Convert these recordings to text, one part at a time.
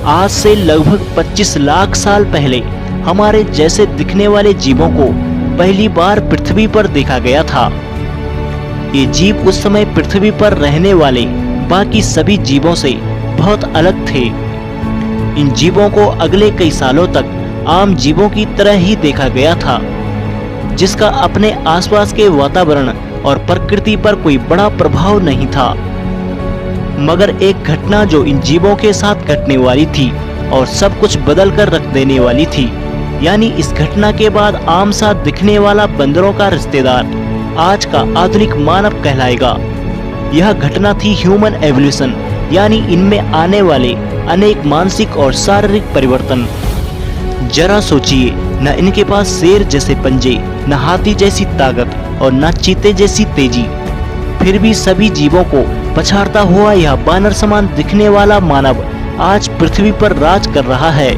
आज से लगभग 25 लाख साल पहले हमारे जैसे दिखने वाले जीवों को पहली बार पृथ्वी पर देखा गया था। ये जीव उस समय पृथ्वी पर रहने वाले बाकी सभी जीवों से बहुत अलग थे। इन जीवों को अगले कई सालों तक आम जीवों की तरह ही देखा गया था, जिसका अपने आसपास के वातावरण और प्रकृति पर कोई बड़ा प्रभाव नहीं था। मगर एक घटना जो इन जीवों के साथ घटने वाली थी और सब कुछ बदल कर रख देने वाली थी, यानी इस घटना के बाद आम सा दिखने वाला बंदरों का रिश्तेदार आज का आधुनिक मानव कहलाएगा। यह घटना थी ह्यूमन एवोल्यूशन, यानी इनमें आने वाले अनेक मानसिक और शारीरिक परिवर्तन। जरा सोचिए, न इनके पास शेर जैसे पंजे, न हाथी जैसी ताकत और न चीते जैसी तेजी, फिर भी सभी जीवों को पछाड़ता हुआ यह बानर समान दिखने वाला मानव आज पृथ्वी पर राज कर रहा है।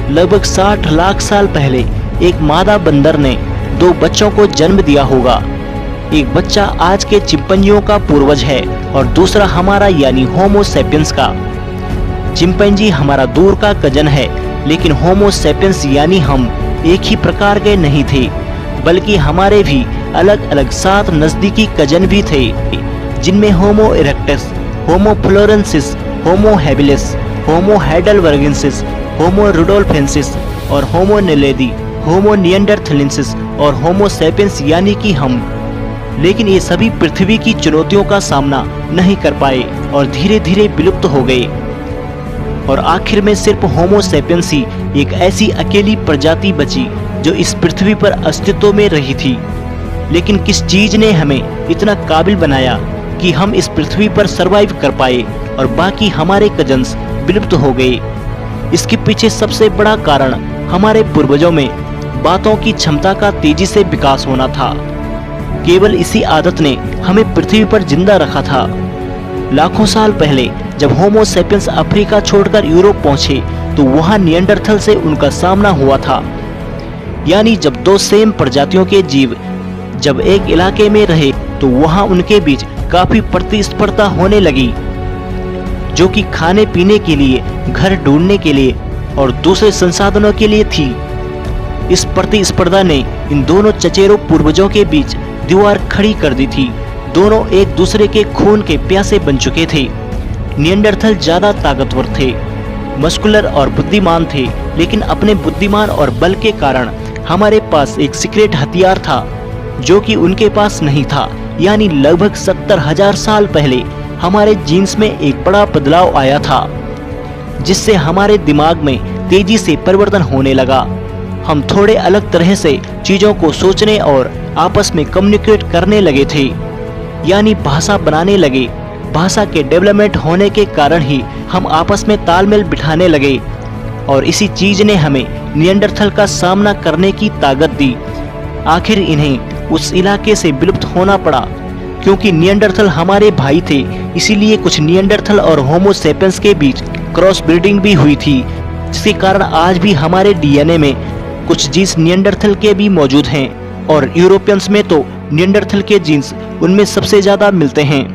लगभग 60 लाख साल पहले एक मादा बंदर ने 2 बच्चों को जन्म दिया होगा। एक बच्चा आज के चिंपैंजियों का पूर्वज है और दूसरा हमारा यानी होमो सैपियंस का। चिंपैंजी हमारा दूर का कजन है, लेकिन होमो सैपियंस यानी हम एक ही प्रकार के नहीं थे, बल्कि हमारे भी अलग अलग 7 नजदीकी कजन भी थे, जिनमें होमो इरेक्टस, होमो फ्लोरेंसिस, होमो हैबिलिस, होमो हाइडेलबर्गेंसिस, होमो रुडोल्फेंसिस और होमो नेलेदी, होमो निएंडरथलेंसिस और होमो सैपियंस यानी कि हम। लेकिन ये सभी पृथ्वी की चुनौतियों का सामना नहीं कर पाए और धीरे धीरे विलुप्त हो गए। और आखिर में सिर्फ होमो सैपियंस ही एक ऐसी अकेली प्रजाति बची जो इस पृथ्वी पर अस्तित्व में रही थी। लेकिन किस चीज ने हमें इतना काबिल बनाया कि हम इस पृथ्वी पर सरवाइव कर पाए और बाकी हमारे कजन्स विलुप्त हो गए? इसके पीछे सबसे बड़ा कारण हमारे पूर्वजों में बातों की क्षमता का तेजी से विकास होना था। केवल इसी आदत ने हमें पृथ्वी पर जिंदा रखा था। लाखों साल पहले जब होमो सैपियंस अफ्रीका छोड़कर यूरोप पहुंचे तो वहां निएंडरथल से उनका सामना हुआ था। यानी जब 2 सेम प्रजातियों के जीव जब एक इलाके में रहे तो वहां उनके बीच काफी प्रतिस्पर्धा होने लगी, जो कि खाने पीने के लिए, घर ढूंढने के लिए और दूसरे संसाधनों के लिए थी। इस प्रतिस्पर्धा ने इन दोनों चचेरों पूर्वजों के बीच दीवार खड़ी कर दी थी। दोनों एक दूसरे के खून के प्यासे बन चुके थे। निएंडरथल ज्यादा ताकतवर थे, मस्कुलर और बुद्धिमान थे, लेकिन अपने बुद्धिमान और बल के कारण हमारे पास एक सीक्रेट हथियार था जो कि उनके पास नहीं था। यानी लगभग 70,000 साल पहले हमारे जीन्स में एक बड़ा बदलाव आया था, जिससे हमारे दिमाग में तेजी से परिवर्तन होने लगा। हम थोड़े अलग तरह से चीजों को सोचने और आपस में कम्युनिकेट करने लगे थे, यानी भाषा बनाने लगे। भाषा के डेवलपमेंट होने के कारण ही हम आपस में तालमेल बिठाने लगे और इसी चीज ने हमें निएंडरथल का सामना करने की ताकत दी। आखिर इन्हें उस इलाके से विलुप्त होना पड़ा क्योंकि निएंडरथल हमारे भाई थे। इसीलिए कुछ निएंडरथल और होमो सैपियंस के बीच क्रॉस ब्रीडिंग भी हुई थी, जिसके कारण आज भी हमारे डीएनए में कुछ जीन्स निएंडरथल के भी मौजूद हैं और यूरोपियंस में तो निएंडरथल के जीन्स उनमें सबसे ज्यादा मिलते हैं।